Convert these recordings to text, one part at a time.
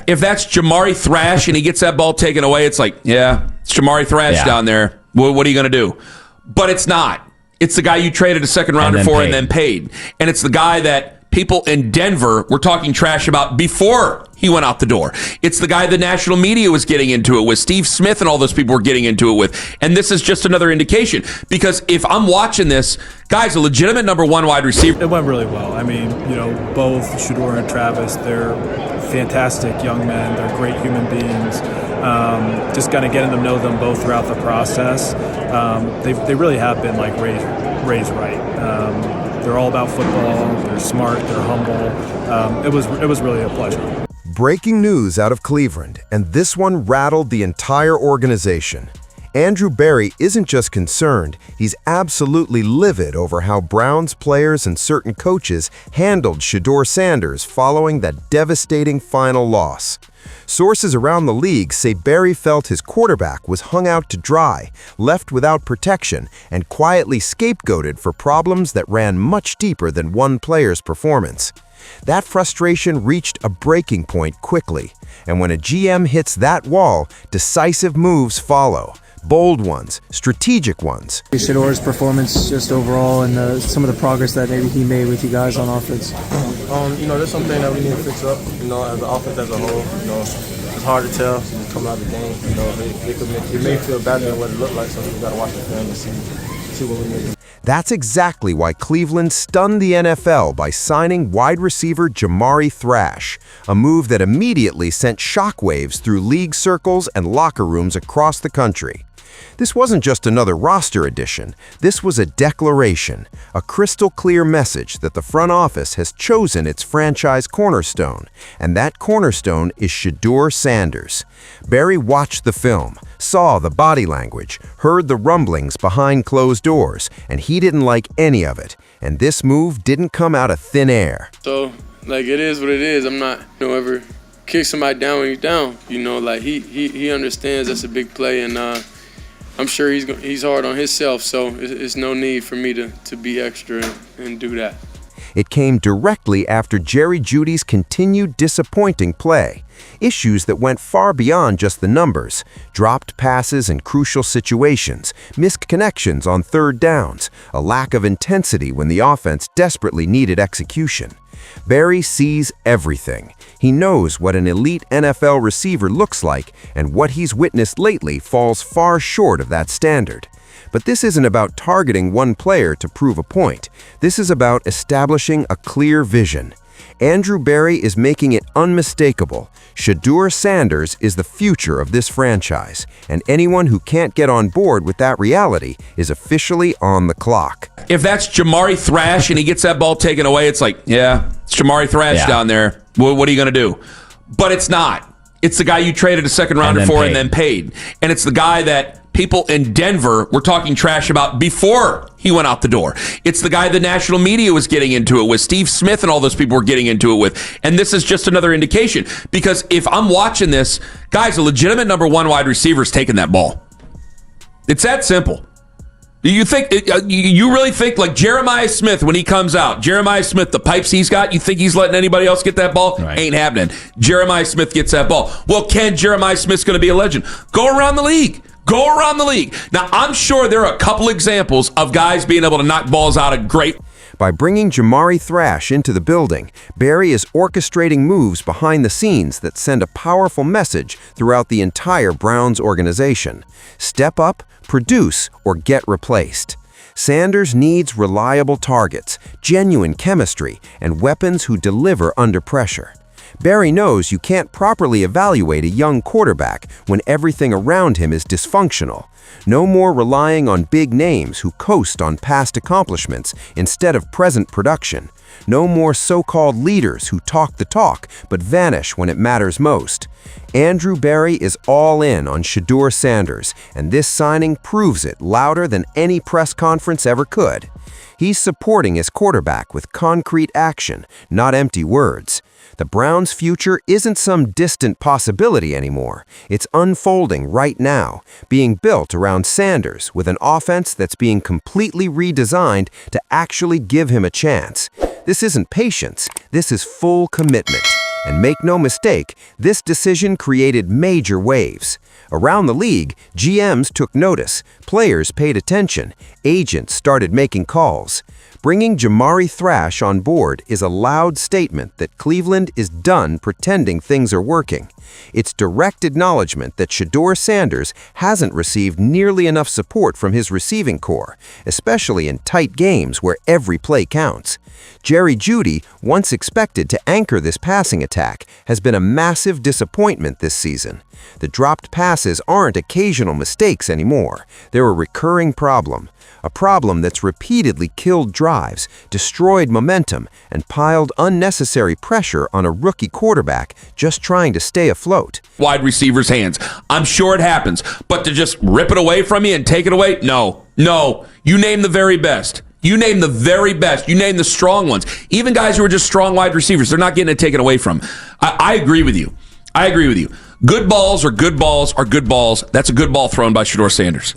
If that's Jamari Thrash and he gets that ball taken away, it's like, yeah, it's Jamari Thrash down there. What are you going to do? But it's not. It's the guy you traded a second rounder for and then paid. And it's the guy that people in Denver were talking trash about before he went out the door. It's the guy the national media was getting into it with. Steve Smith and all those people were getting into it with. And this is just another indication. Because if I'm watching this, guys, a legitimate number one wide receiver. It went really well. I mean, both Shedeur and Travis, they're fantastic young men. They're great human beings. Just kind of getting to know them both throughout the process. They really have been like raised right. They're all about football. They're smart. They're humble. It was really a pleasure. Breaking news out of Cleveland, and this one rattled the entire organization. Andrew Berry isn't just concerned, he's absolutely livid over how Browns players and certain coaches handled Shedeur Sanders following that devastating final loss. Sources around the league say Berry felt his quarterback was hung out to dry, left without protection, and quietly scapegoated for problems that ran much deeper than one player's performance. That frustration reached a breaking point quickly, and when a GM hits that wall, decisive moves follow. Bold ones, strategic ones. Shedeur's performance just overall and some of the progress that maybe he made with you guys on offense. There's something that we need to fix up, as an offense as a whole. It's hard to tell coming out of the game. It may feel better than what it looked like, so we got to watch the film and see what we need to do. That's exactly why Cleveland stunned the NFL by signing wide receiver Jamari Thrash, a move that immediately sent shockwaves through league circles and locker rooms across the country. This wasn't just another roster addition. This was a declaration, a crystal-clear message that the front office has chosen its franchise cornerstone, and that cornerstone is Shedeur Sanders. Berry watched the film, saw the body language, heard the rumblings behind closed doors, and he didn't like any of it. And this move didn't come out of thin air. So, it is what it is. I'm not, ever kick somebody down when you're down. He understands that's a big play, and I'm sure he's hard on himself, so it's no need for me to be extra and do that. It came directly after Jeudy's continued disappointing play. Issues that went far beyond just the numbers. Dropped passes in crucial situations, missed connections on third downs, a lack of intensity when the offense desperately needed execution. Berry sees everything. He knows what an elite NFL receiver looks like, and what he's witnessed lately falls far short of that standard. But this isn't about targeting one player to prove a point. This is about establishing a clear vision. Andrew Berry is making it unmistakable. Shedeur Sanders is the future of this franchise, and anyone who can't get on board with that reality is officially on the clock. If that's Jamari Thrash and he gets that ball taken away, it's like, yeah, it's Jamari Thrash down there. What are you going to do? But it's not. It's the guy you traded a second rounder for and then paid. And it's the guy that people in Denver were talking trash about before he went out the door. It's the guy the national media was getting into it with. Steve Smith and all those people were getting into it with. And this is just another indication. Because if I'm watching this, guys, a legitimate number one wide receiver is taking that ball. It's that simple. You really think like Jeremiah Smith when he comes out, Jeremiah Smith, the pipes he's got, you think he's letting anybody else get that ball? Right. Ain't happening. Jeremiah Smith gets that ball. Well, Jeremiah Smith's going to be a legend. Go around the league. Go around the league. Now, I'm sure there are a couple examples of guys being able to knock balls out of great. By bringing Jamari Thrash into the building, Berry is orchestrating moves behind the scenes that send a powerful message throughout the entire Browns organization. Step up, produce, or get replaced. Sanders needs reliable targets, genuine chemistry, and weapons who deliver under pressure. Berry knows you can't properly evaluate a young quarterback when everything around him is dysfunctional. No more relying on big names who coast on past accomplishments instead of present production. No more so-called leaders who talk the talk but vanish when it matters most. Andrew Berry is all in on Shedeur Sanders, and this signing proves it louder than any press conference ever could. He's supporting his quarterback with concrete action, not empty words. The Browns' future isn't some distant possibility anymore. It's unfolding right now, being built around Sanders with an offense that's being completely redesigned to actually give him a chance. This isn't patience, this is full commitment. And make no mistake, this decision created major waves. Around the league, GMs took notice, players paid attention, agents started making calls. Bringing Jamari Thrash on board is a loud statement that Cleveland is done pretending things are working. It's direct acknowledgement that Shedeur Sanders hasn't received nearly enough support from his receiving corps, especially in tight games where every play counts. Jeudy, once expected to anchor this passing attack, has been a massive disappointment this season. The dropped passes aren't occasional mistakes anymore. They're a recurring problem. A problem that's repeatedly killed drives, destroyed momentum, and piled unnecessary pressure on a rookie quarterback just trying to stay afloat. Wide receiver's hands. I'm sure it happens, but to just rip it away from you and take it away? No. You name the very best. You name the very best. You name the strong ones. Even guys who are just strong wide receivers, they're not getting it taken away from. I agree with you. Good balls are good balls are good balls. That's a good ball thrown by Shedeur Sanders.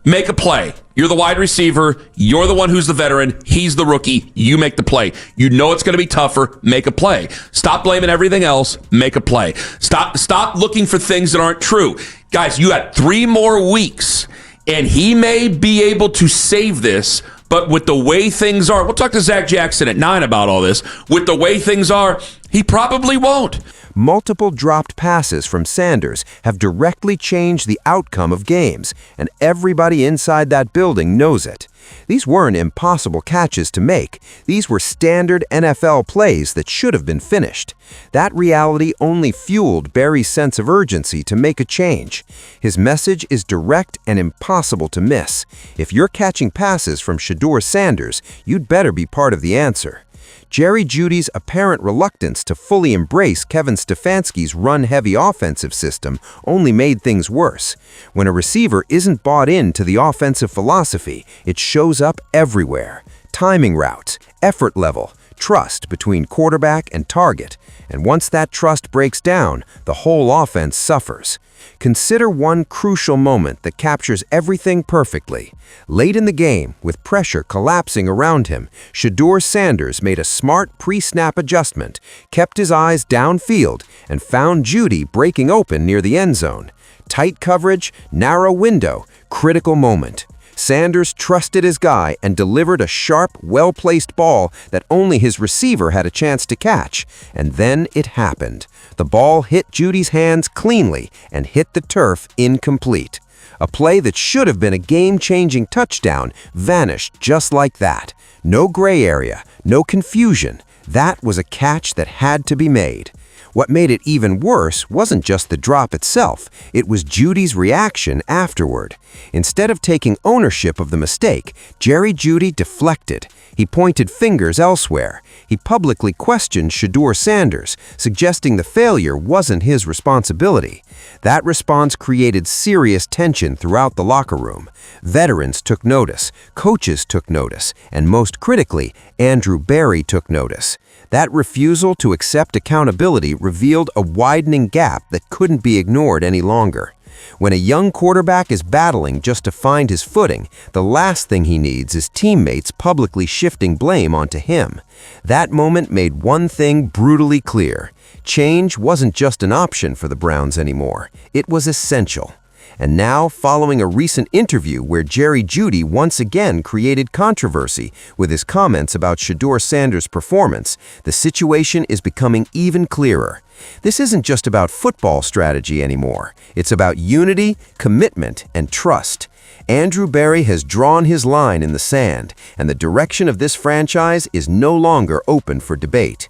Make a play. You're the wide receiver. You're the one who's the veteran. He's the rookie. You make the play. You know it's going to be tougher. Make a play. Stop blaming everything else. Make a play. Stop looking for things that aren't true. Guys, you got 3 more weeks, and he may be able to save this, but with the way things are, we'll talk to Zach Jackson at 9 about all this. With the way things are, he probably won't. Multiple dropped passes from Sanders have directly changed the outcome of games, and everybody inside that building knows it. These weren't impossible catches to make. These were standard NFL plays that should have been finished. That reality only fueled Barry's sense of urgency to make a change. His message is direct and impossible to miss. If you're catching passes from Shedeur Sanders, you'd better be part of the answer. Jerry Jeudy's apparent reluctance to fully embrace Kevin Stefanski's run-heavy offensive system only made things worse. When a receiver isn't bought into the offensive philosophy, it shows up everywhere. Timing routes, effort level, trust between quarterback and target. And once that trust breaks down, the whole offense suffers. Consider one crucial moment that captures everything perfectly. Late in the game, with pressure collapsing around him, Shedeur Sanders made a smart pre-snap adjustment, kept his eyes downfield, and found Jeudy breaking open near the end zone. Tight coverage, narrow window, critical moment. Sanders trusted his guy and delivered a sharp, well-placed ball that only his receiver had a chance to catch. And then it happened. The ball hit Jeudy's hands cleanly and hit the turf incomplete. A play that should have been a game-changing touchdown vanished just like that. No gray area, no confusion. That was a catch that had to be made. What made it even worse wasn't just the drop itself, it was Jeudy's reaction afterward. Instead of taking ownership of the mistake, Jeudy deflected. He pointed fingers elsewhere. He publicly questioned Shedeur Sanders, suggesting the failure wasn't his responsibility. That response created serious tension throughout the locker room. Veterans took notice, coaches took notice, and most critically, Andrew Barry took notice. That refusal to accept accountability revealed a widening gap that couldn't be ignored any longer. When a young quarterback is battling just to find his footing, the last thing he needs is teammates publicly shifting blame onto him. That moment made one thing brutally clear. Change wasn't just an option for the Browns anymore. It was essential. And now, following a recent interview where Jeudy once again created controversy with his comments about Shedeur Sanders' performance, the situation is becoming even clearer. This isn't just about football strategy anymore. It's about unity, commitment, and trust. Andrew Barry has drawn his line in the sand, and the direction of this franchise is no longer open for debate.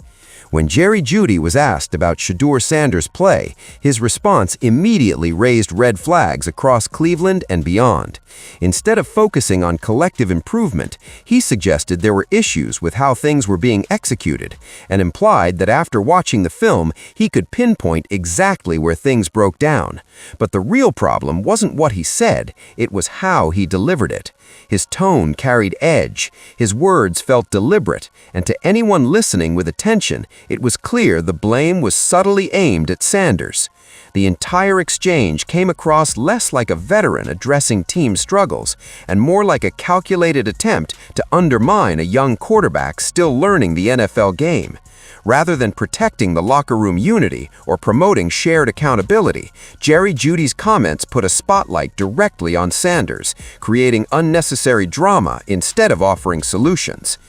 When Jeudy was asked about Shedeur Sanders' play, his response immediately raised red flags across Cleveland and beyond. Instead of focusing on collective improvement, he suggested there were issues with how things were being executed, and implied that after watching the film, he could pinpoint exactly where things broke down. But the real problem wasn't what he said, it was how he delivered it. His tone carried edge, his words felt deliberate, and to anyone listening with attention, it was clear the blame was subtly aimed at Sanders. The entire exchange came across less like a veteran addressing team struggles and more like a calculated attempt to undermine a young quarterback still learning the NFL game. Rather than protecting the locker room unity or promoting shared accountability, Jeudy's comments put a spotlight directly on Sanders, creating unnecessary drama instead of offering solutions.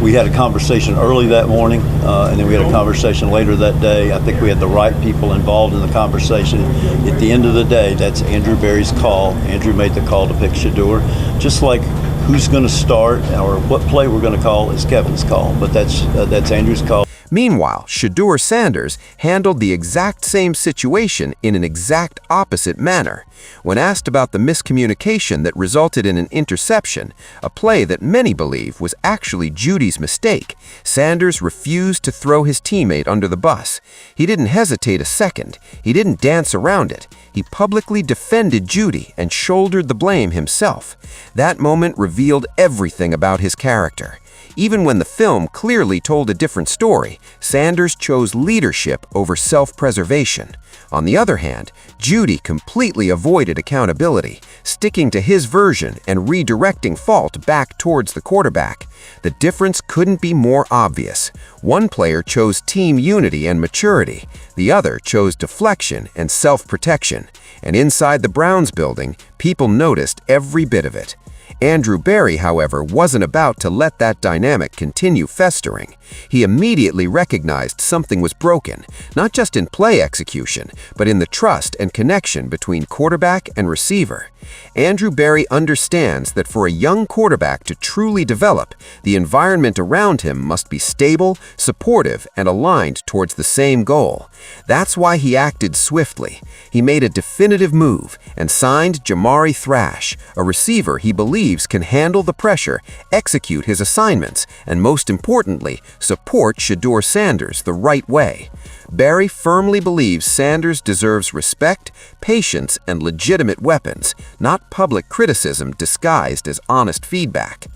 We had a conversation early that morning, and then we had a conversation later that day. I think we had the right people involved in the conversation. At the end of the day, that's Andrew Berry's call. Andrew made the call to pick Shedeur. Just like who's going to start or what play we're going to call is Kevin's call, but that's Andrew's call. Meanwhile, Shedeur Sanders handled the exact same situation in an exact opposite manner. When asked about the miscommunication that resulted in an interception, a play that many believe was actually Jeudy's mistake, Sanders refused to throw his teammate under the bus. He didn't hesitate a second. He didn't dance around it. He publicly defended Jeudy and shouldered the blame himself. That moment revealed everything about his character. Even when the film clearly told a different story, Sanders chose leadership over self-preservation. On the other hand, Jeudy completely avoided accountability, sticking to his version and redirecting fault back towards the quarterback. The difference couldn't be more obvious. One player chose team unity and maturity. The other chose deflection and self-protection. And inside the Browns building, people noticed every bit of it. Andrew Berry, however, wasn't about to let that dynamic continue festering. He immediately recognized something was broken, not just in play execution, but in the trust and connection between quarterback and receiver. Andrew Berry understands that for a young quarterback to truly develop, the environment around him must be stable, supportive, and aligned towards the same goal. That's why he acted swiftly. He made a definitive move and signed Jamari Thrash, a receiver he believes can handle the pressure, execute his assignments, and most importantly, support Shedeur Sanders the right way. Berry firmly believes Sanders deserves respect, patience, and legitimate weapons, not public criticism disguised as honest feedback.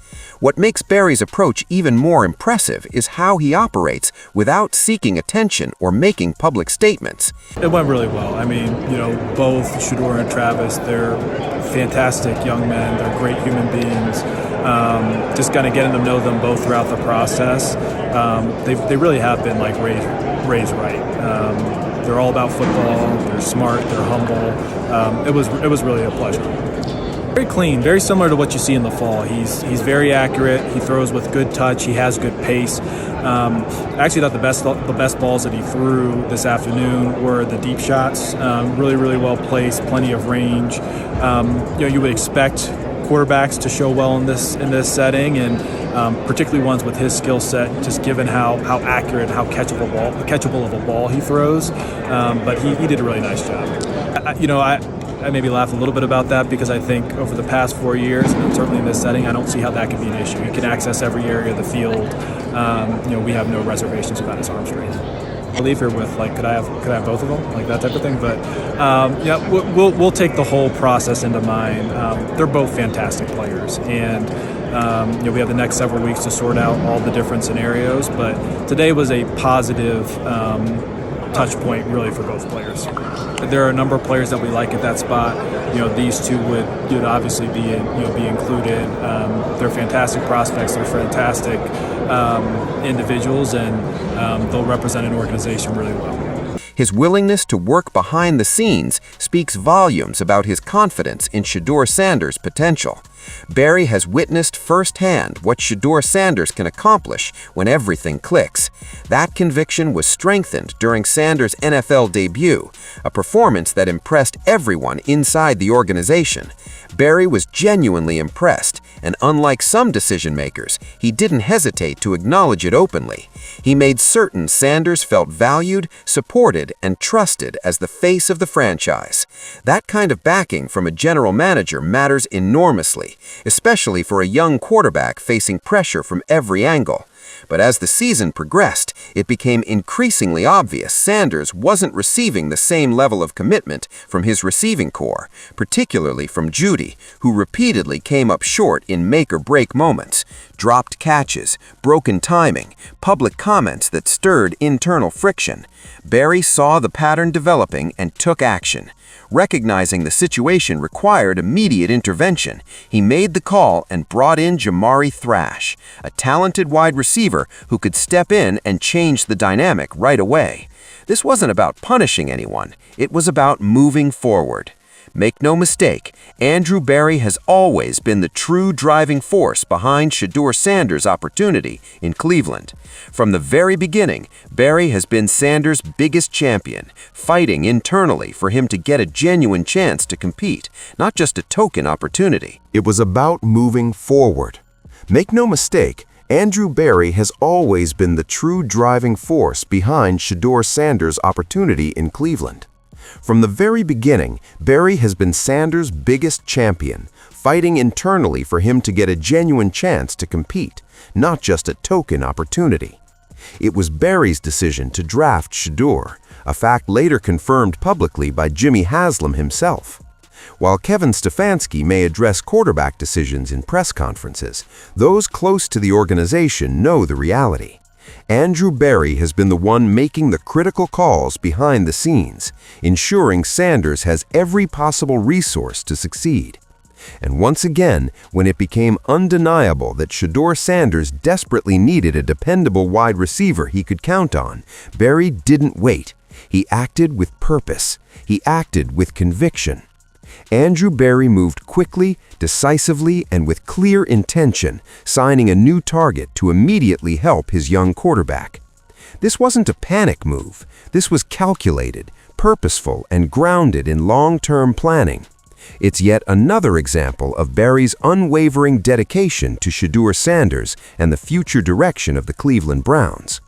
What makes Berry's approach even more impressive is how he operates without seeking attention or making public statements. It went really well. I mean, both Shedeur and Travis, they're fantastic young men. They're great human beings. Just kind of getting to know them both throughout the process. They really have been like raised right. They're all about football. They're smart. They're humble. It was really a pleasure. Very clean, very similar to what you see in the fall. He's very accurate. He throws with good touch. He has good pace. I actually thought the best balls that he threw this afternoon were the deep shots. Really well placed, plenty of range. You would expect quarterbacks to show well in this setting, and particularly ones with his skill set, just given how accurate, how catchable of a ball he throws. But he did a really nice job. I maybe laugh a little bit about that because I think over the past 4 years, and certainly in this setting, I don't see how that could be an issue. He can access every area of the field. We have no reservations about his arm strength. I leave here with could I have both of them, like that type of thing. But we'll take the whole process into mind. They're both fantastic players, and we have the next several weeks to sort out all the different scenarios. But today was a positive touch point really for both players. There are a number of players that we like at that spot. These two would obviously be included. They're fantastic prospects. They're fantastic individuals, and they'll represent an organization really well. His willingness to work behind the scenes speaks volumes about his confidence in Shedeur Sanders' potential. Berry has witnessed firsthand what Shedeur Sanders can accomplish when everything clicks. That conviction was strengthened during Sanders' NFL debut, a performance that impressed everyone inside the organization. Berry was genuinely impressed, and unlike some decision-makers, he didn't hesitate to acknowledge it openly. He made certain Sanders felt valued, supported, and trusted as the face of the franchise. That kind of backing from a general manager matters enormously, especially for a young quarterback facing pressure from every angle. But as the season progressed, it became increasingly obvious Sanders wasn't receiving the same level of commitment from his receiving corps, particularly from Jeudy, who repeatedly came up short in make-or-break moments. Dropped catches, broken timing, public comments that stirred internal friction. Barry saw the pattern developing and took action. Recognizing the situation required immediate intervention, he made the call and brought in Jamari Thrash, a talented wide receiver who could step in and change the dynamic right away. This wasn't about punishing anyone, it was about moving forward. Make no mistake, Andrew Berry has always been the true driving force behind Shedeur Sanders' opportunity in Cleveland. From the very beginning, Berry has been Sanders' biggest champion, fighting internally for him to get a genuine chance to compete, not just a token opportunity. It was about moving forward. Make no mistake, Andrew Berry has always been the true driving force behind Shedeur Sanders' opportunity in Cleveland. From the very beginning, Berry has been Sanders' biggest champion, fighting internally for him to get a genuine chance to compete, not just a token opportunity. It was Berry's decision to draft Shedeur, a fact later confirmed publicly by Jimmy Haslam himself. While Kevin Stefanski may address quarterback decisions in press conferences, those close to the organization know the reality. Andrew Berry has been the one making the critical calls behind the scenes, ensuring Sanders has every possible resource to succeed. And once again, when it became undeniable that Shedeur Sanders desperately needed a dependable wide receiver he could count on, Berry didn't wait. He acted with purpose. He acted with conviction. Andrew Berry moved quickly, decisively, and with clear intention, signing a new target to immediately help his young quarterback. This wasn't a panic move. This was calculated, purposeful, and grounded in long-term planning. It's yet another example of Berry's unwavering dedication to Shedeur Sanders and the future direction of the Cleveland Browns.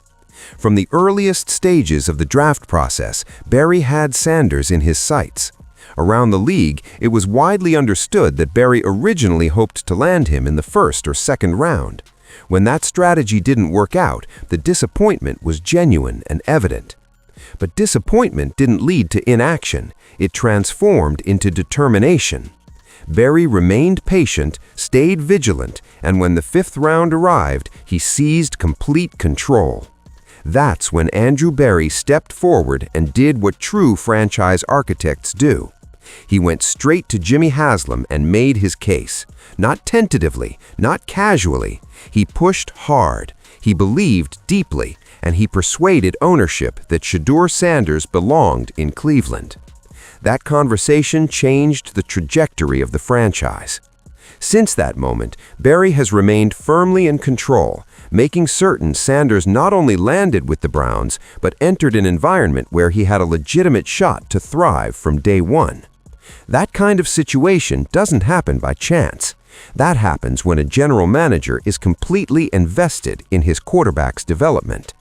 From the earliest stages of the draft process, Berry had Sanders in his sights. Around the league, it was widely understood that Berry originally hoped to land him in the first or second round. When that strategy didn't work out, the disappointment was genuine and evident. But disappointment didn't lead to inaction. It transformed into determination. Berry remained patient, stayed vigilant, and when the fifth round arrived, he seized complete control. That's when Andrew Berry stepped forward and did what true franchise architects do. He went straight to Jimmy Haslam and made his case. Not tentatively, not casually. He pushed hard. He believed deeply, and he persuaded ownership that Shedeur Sanders belonged in Cleveland. That conversation changed the trajectory of the franchise. Since that moment, Berry has remained firmly in control, making certain Sanders not only landed with the Browns, but entered an environment where he had a legitimate shot to thrive from day one. That kind of situation doesn't happen by chance. That happens when a general manager is completely invested in his quarterback's development.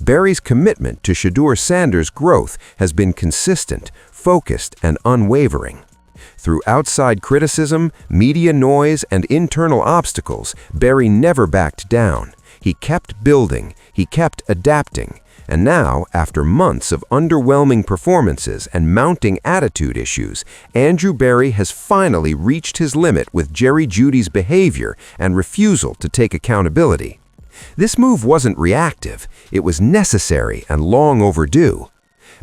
Berry's commitment to Shedeur Sanders' growth has been consistent, focused, and unwavering. Through outside criticism, media noise, and internal obstacles, Berry never backed down. He kept building, he kept adapting, and now, after months of underwhelming performances and mounting attitude issues, Andrew Berry has finally reached his limit with Jeudy's behavior and refusal to take accountability. This move wasn't reactive, it was necessary and long overdue.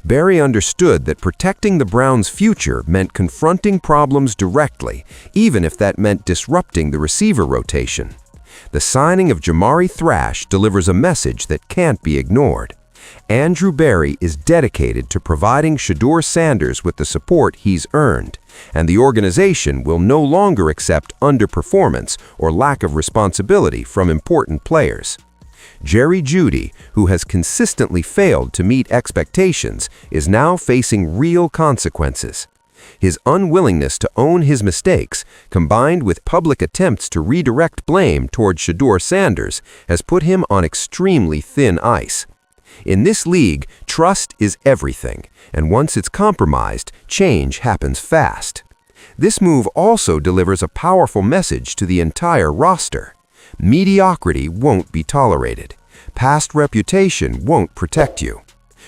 Berry understood that protecting the Browns' future meant confronting problems directly, even if that meant disrupting the receiver rotation. The signing of Jamari Thrash delivers a message that can't be ignored. Andrew Berry is dedicated to providing Shedeur Sanders with the support he's earned, and the organization will no longer accept underperformance or lack of responsibility from important players. Jeudy, who has consistently failed to meet expectations, is now facing real consequences. His unwillingness to own his mistakes, combined with public attempts to redirect blame toward Shedeur Sanders, has put him on extremely thin ice. In this league, trust is everything, and once it's compromised, change happens fast. This move also delivers a powerful message to the entire roster. Mediocrity won't be tolerated. Past reputation won't protect you.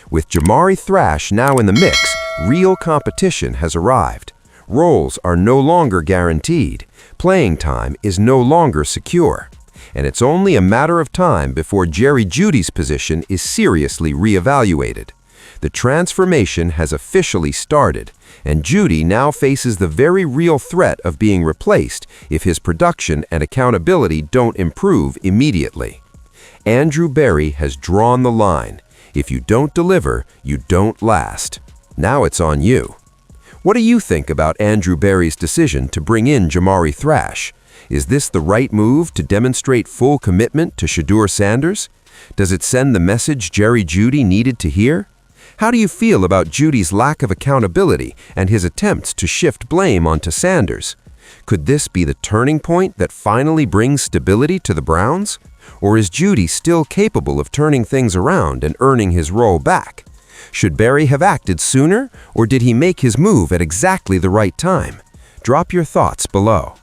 With Jamari Thrash now in the mix, real competition has arrived. Roles are no longer guaranteed. Playing time is no longer secure. And it's only a matter of time before Jeudy's position is seriously reevaluated. The transformation has officially started, and Jeudy now faces the very real threat of being replaced if his production and accountability don't improve immediately. Andrew Berry has drawn the line. If you don't deliver, you don't last. Now it's on you. What do you think about Andrew Berry's decision to bring in Jamari Thrash? Is this the right move to demonstrate full commitment to Shedeur Sanders? Does it send the message Jerry Jeudy needed to hear? How do you feel about Jeudy's lack of accountability and his attempts to shift blame onto Sanders? Could this be the turning point that finally brings stability to the Browns? Or is Jeudy still capable of turning things around and earning his role back? Should Berry have acted sooner, or did he make his move at exactly the right time? Drop your thoughts below.